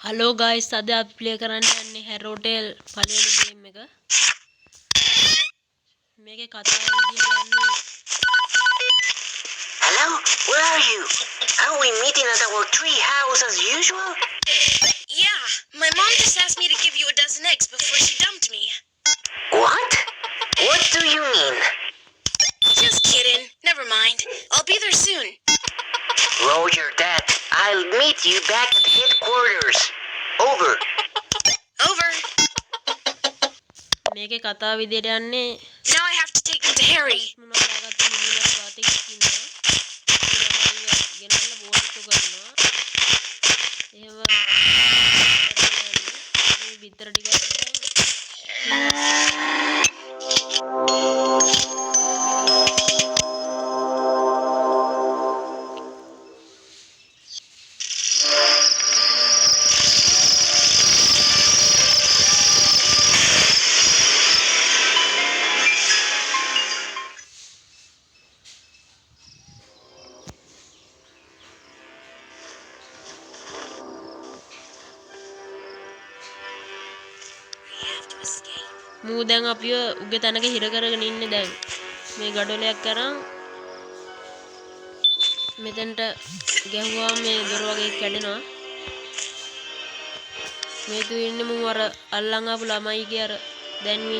Hello guys, අද අපි play කරන්න යන්නේ හැරෝටෙල් පළවෙනි ගේම් එක. මේකේ කතාව විදියට යන්නේ Hello, where are you? Are we meeting at our tree house as usual? Yeah, my mom just asked me to give you a dozen eggs before she dumped me. What? What do you mean? Just kidding. Never mind. I'll be there soon. Roger that. I'll meet you back at headquarters. Over. Over. මේකේ කතාව විදියට යන්නේ Now I have to take them to Harry. මොනවාගත්ත මිනිහක් වාතේ ඉන්නවා. ගෙනල්ලා board එක කරනවා. එහෙම මේ විතර ටිකක් මූ දැන් අපිව උගේ තැනක හිර කරගෙන ඉන්නේ දැන් මේ ගඩොලයක් අරන් මෙතෙන්ට ගැහුවාම මේ දොර වගේ කැඩෙනවා මේ තු ඉන්නේ මූ අර අල්ලන් ආපු ළමයිගේ අර දැන්වි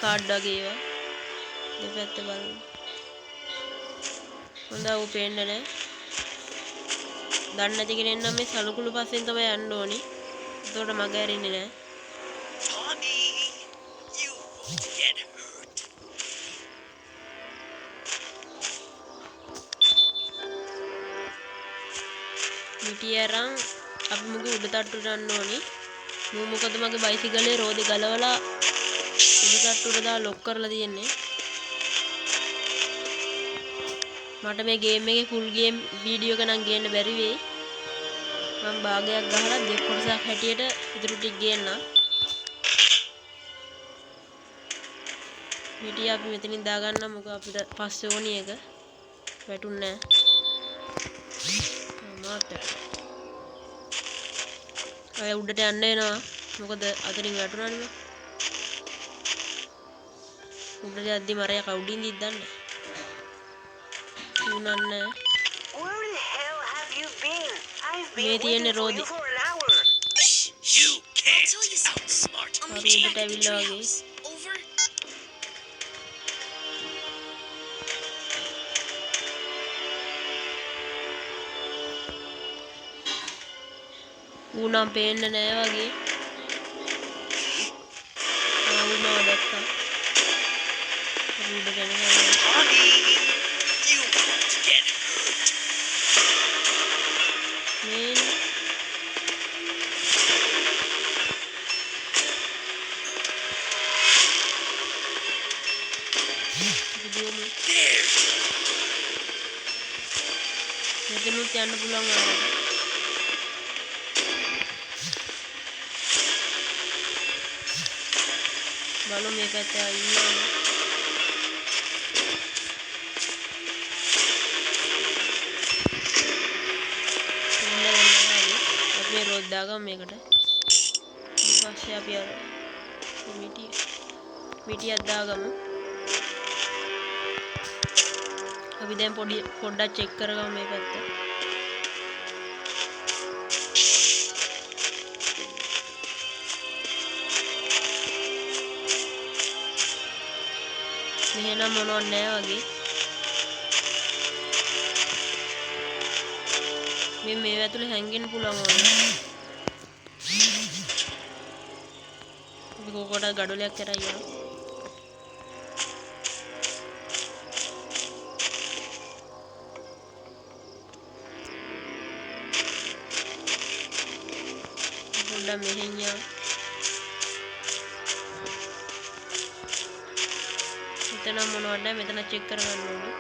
කාඩ් වගේ ඒවා දෙපැත්තේ බලන්න හොඳයි ඌ පේන්නේ නැහැ දන්නේ නැති කෙනෙක් නම් මේ සලකුණු පස්සෙන් තමයි යන්න ඕනි එතකොට මග ඇරෙන්නේ නැහැ මිටියරන් අපි මුගේ උඩ තට්ටුවට යන්න ඕනි. මූ මොකද මගේ බයිසිකලේ රෝදේ ගලවලා උඩ තට්ටුවට දාලා ලොක් කරලා තියෙන්නේ. මට මේ ගේම් එකේ ෆුල් ගේම් වීඩියෝ එක නම් ගේන්න බැරි වෙයි. මම භාගයක් ගහලා දෙක කොටසක් හැටියට ඉතුරු ටික ගේන්නම්. මිටිය අපි මෙතනින් දාගන්න මොකද අපිට පස්සේ ඕනි එක. වැටුන්නේ නැහැ. මාත් අය උඩට යන්න එනවා මොකද අතරින් වැටුණානේ උඩට යද්දි මරයා කවුඩින් දිද්දන්නේ උනන්නේ Where the hell have you been? I've මේ been තියෙන්නේ waiting for රෝදි you for an hour. You can't. I'll tell you something smart. I'll meet you back at the treehouse. Over. ඌනම් පේන්නේ නැහැ වගේ ඌනව දැක්කා උඩට යනවා You won't get hurt. මේ There. මෙතනුත් යන්න පුළුවන් වුණා බලමු මේ පැත්තේ ඉන්නවා අපි මේ රෝඩ් දාගමු මේකට ඊට පස්සේ අපි අර මිටියක් දාගමු අපි දැන් පොඩ්ඩක් චෙක් කරගමු මේ පැත්ත මෙහෙනම් මොනවත් නැහැ වගේ මේ ඇතුලේ හැංගෙන්න පුළුවන් වුණා අපි කොකට ගඩොලයක් කරා යනවා පොඩ්ඩක් මෙහෙන් යනවා මෙතන මොනවද මෙතන චෙක් කරගන්න ඕනේ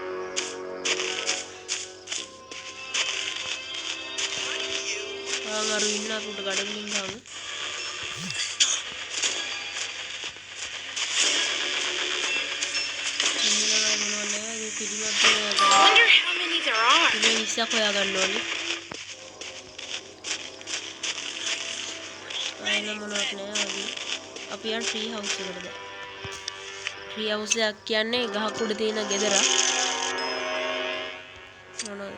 ආවරු ඉන්න අපුට ගඩොලින් ගාමු ඉන්නලා මොනවද මේ පිළිමක් I wonder how many there are. මේ 20ක් හොයාගන්න ඕනේ එහෙනම් මොනවත් නෑ වගේ. අපි යන් ට්‍රී හවුස් එකටද. ට්‍රී හවුස් එක කියන්නේ ගහක් උඩ තියෙන ගෙදර. මොනවද?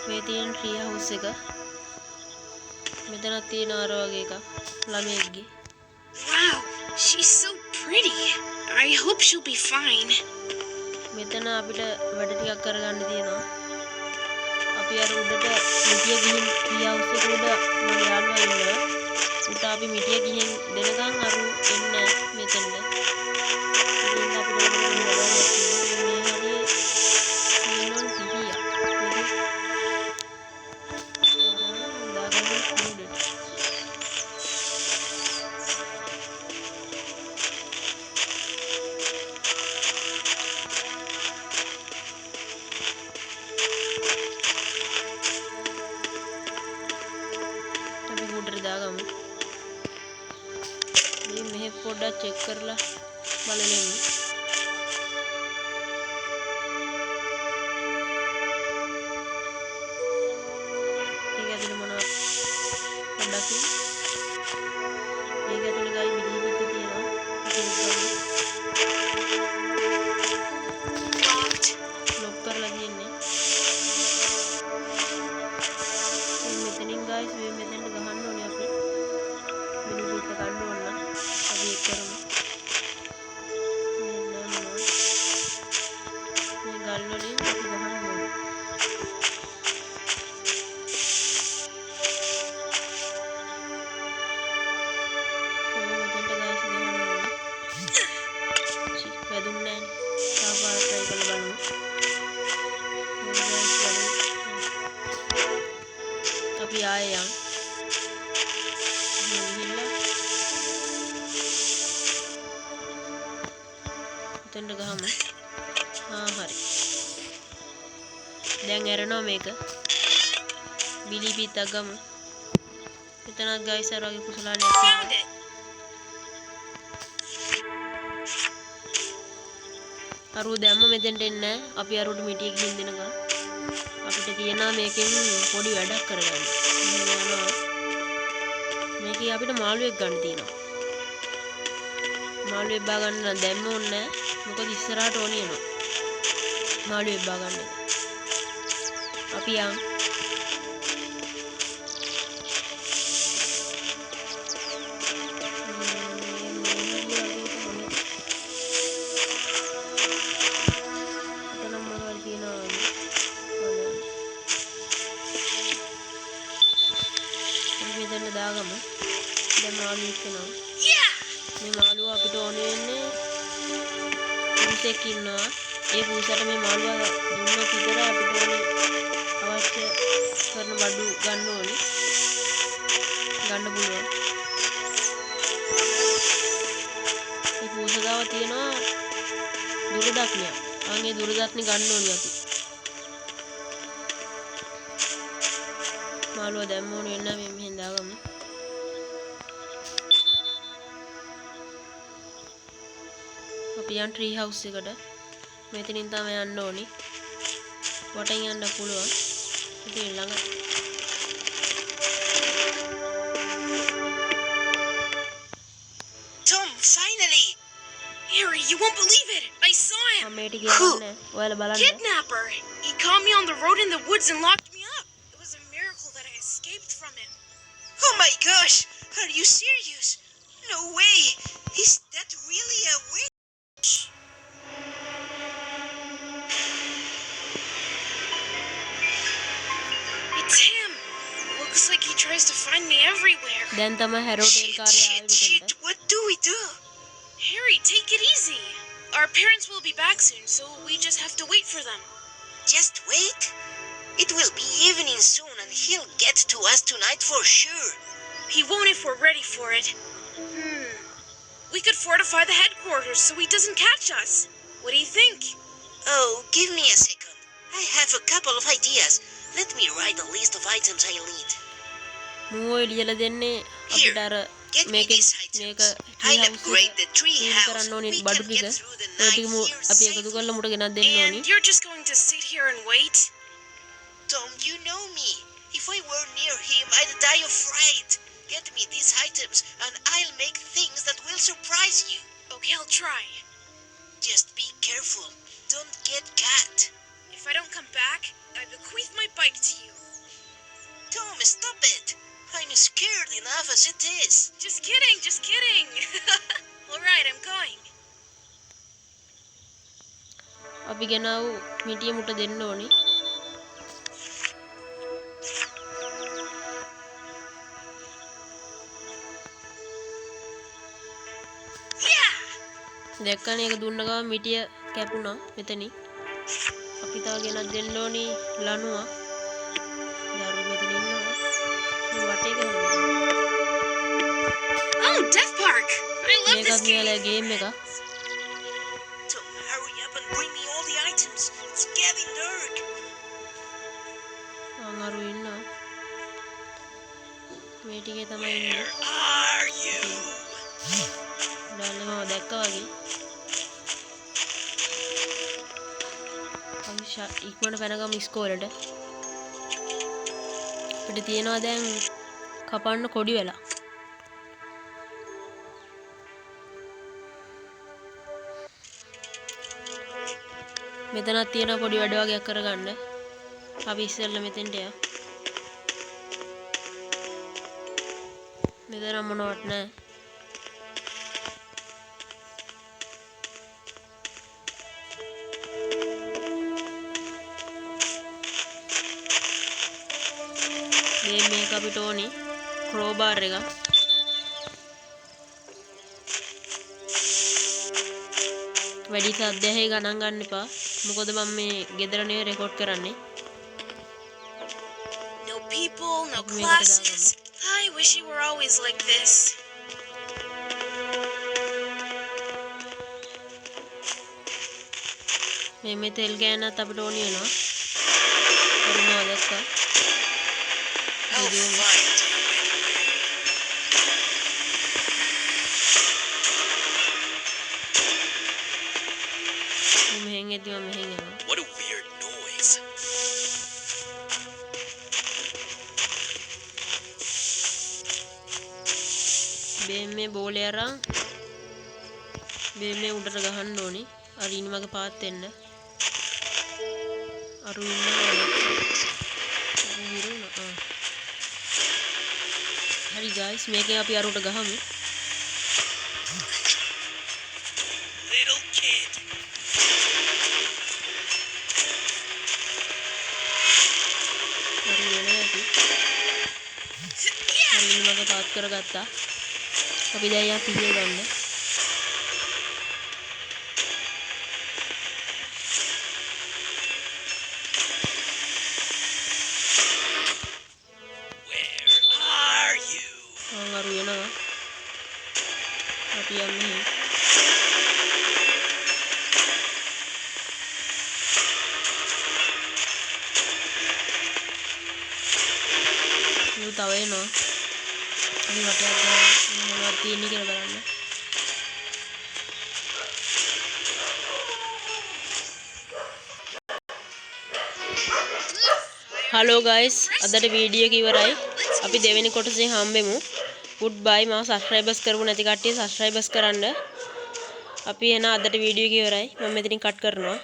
මේ තියෙන ට්‍රී හවුස් එක. මෙතනක් තියෙන අර වගේ එකක්. ළමයෙක්ගේ. Wow, she's so pretty. I hope she'll be fine. මෙතන අපිට වැඩ ටිකක් කරගන්න තියෙනවා. අපි අර උඩට මිටිය ගිහින් ට්‍රී හවුස් එක උඩ මගේ යාළුවා ඉන්නවා. උට අපි මිටිය ගිහින් දෙනකන් අර එන්නේ මෙතෙන්ද. ඉතින් අපිට මේ හරිය කියනොන් පිහියා. දාගමු. මේ මෙහෙ පොඩ්ඩක් චෙක් කරලා බලන්න. මේක ඇතුලේ මොනවද? පොඩ්ඩක් මේක ඇතුලේ ගයි මිදි පිටි තියෙනවා. ලොක් කරලා තියෙන්නේ. මෙතනින් ගයිස් මේ මෙතෙන්ට ගහන්න ඕනේ අපි. මිනි පිට ගන්න ඕන නම් අපි ඒක කරමු. මේ ගල් වලින් අපි ගහන්න ඕනේ. මෙතෙන්ට ගයිස් ගහන්න ඕනේ. වැදුන්නේ නැහැ. තාපාර try කරලා බලමු. අපි ආයේ යන් මෙතෙන්ට ගහමු. හරි. දැන් ඇරෙනවා මේක. බිලි පිටක් ගමු. මෙතනත් ගයිස් අර වගේ කුසලානයක් තියෙනවා. අරු දැම්ම මෙතෙන්ට එන්නේ නැහැ. අපි අරුට මිටිය ගිහින් දෙනකම් අපිට තියෙනවා මේකෙන් පොඩි වැඩක් කරගන්න. මේකේ අපිට මාළුවෙක් ගන්න තියෙනවා. මාළුවෙක් බා ගන්න නම් දැම්ම ඕනේ නැහැ. මොකද ඉස්සරහට ඕනේ යනවා. මාළුවෙක් බා ගන්න එක. අපි යන් දාගමු. දැන් මාළුවෙක් වෙනවා. මේ මාළුව අපිට ඕනේ වෙන්නේ පුරුෂයෙක් ඉන්නවා. ඒ පුරුෂයාට මේ මාළුව දුන්නොත් විතර අපිට ඕනේ අවශ්‍ය කරන බඩු ගන්න ඕනේ. ගන්න පුළුවන්. මේ පුරුෂයාව තියෙනවා දුරදක්නියක්. අනේ දුරදක්නි ගන්න ඕනේ අපි. මාළුව දැම්ම ඕනේ වෙන්න මේ මෙහෙන් දාගමු. අපි යන් ට්‍රී හවුස් එකට. මෙතනින් තමයි යන්න ඕනි. වටෙන් යන්න පුළුවන්. ඉතින් ළඟ Tom, finally! Harry, you won't believe it! I saw him! මේටි කියන්නේ ඔයාලා බලන්න. Kidnapper! He caught me on the road in the woods and locked me up. It was a miracle that I escaped from him. Oh my gosh! Are you serious? No way! Is that really a witch? It's him! Looks like he tries to find me everywhere. දැන් තමයි හැරෝටේල් Shit, කාර්යය shit, ආවේ shit! මෙතනට. What do we do? Harry, take it easy. Our parents will be back soon, so we just have to wait for them. Just wait? It will be evening soon and he'll get to us tonight for sure. He won't if we're ready for it. We could fortify the headquarters so he doesn't catch us. What do you think? Oh, give me a second. I have a couple of ideas. Let me write a list of items I'll need. මූ එළියලා දෙන්නේ අපිට අර Get me these items. I'll upgrade the tree house. We can get through the night here safely. And you're just going to sit here and wait? Tom, you know me. If I were near him, I'd die of fright. Get me these items, and I'll make things that will surprise you. Okay, I'll try. Just be careful. Don't get caught. If I don't come back, I bequeath my bike to you. Tom, stop it. I'm scared enough as it is. Just kidding, just kidding. Alright, I'm going. අපි ගෙනාවු මිටිය මුට දෙන්න ඕනේ. දැක්කනේ ඒක දුන්න ගමන් මිටිය කැපුණා මෙතනින්. අපි තව ගෙනත් දෙන්න ඕනේ ලණුව. දරුවෝ මෙතන ඉන්නවා. මේ වටේ ගහනවා. Oh, Death Park! I love this මේකත් මෙයාලා game. ගේම් එකක්. Tom, hurry up and bring me all the items. It's getting dark. අඟරු ඉන්නවා. මේ ටිකේ තමයි ඉන්නේ. Are you? ඩාලේ මම දැක්කා වගේ. අපි ඉක්මනට පැනගමු ඉස්කෝලේට. අපිට තියෙනවා දැන් කපන්න කොඩි වෙලා. මෙතනක් තියෙනවා පොඩි වැඩ වගේක් කරගන්න. අපි ඉස්සෙල්ලා මෙතෙන්ට යමු. මෙතන මොනවත් නැහැ. මේක අපිට ඕනේ ක්‍රෝබාර් එක. වැඩි සද්දයයි ගණන් ගන්න එපා. මොකද මම මේ ගෙදරනේ රෙකෝඩ් කරන්නේ. No people, no classes. I wish you were always like this. මේ තෙල් ගෑනත් අපිට ඕනේ වෙනවා. කරුණා දැක්කා. I'll find you anyway. What a weird noise. මේ බෝලේ අරන් මේ උඩට ගහන්න ඕනේ. අර ඉන්න මගේ පාත් වෙන්න. අර ඉන්නවා. හරි guys මේකෙන් අපි අර උඩ ගහමු. Little kid. හරි වෙනවා අපි. හරි ඉන්න මගේ පාත් කරගත්තා. අපි දැන් යා පිහිය ගන්න. අඟරු වෙනවා. අපි යන්නේ. තව එනවා. අපි වටයක් ගන්න මොනවද තියෙන්නේ කියලා බලන්න. හලෝ ගයිස් අදට වීඩියෝ එක ඉවරයි. අපි දෙවෙනි කොටසේ හම්බෙමු. ගුඩ් බයි. මම සබ්ස්ක්‍රයිබර්ස් කරපු නැති කට්ටිය සබ්ස්ක්‍රයිබර්ස් කරන්න. අපි එන අදට වීඩියෝ එක ඉවරයි. මම මෙතනින් කට් කරනවා.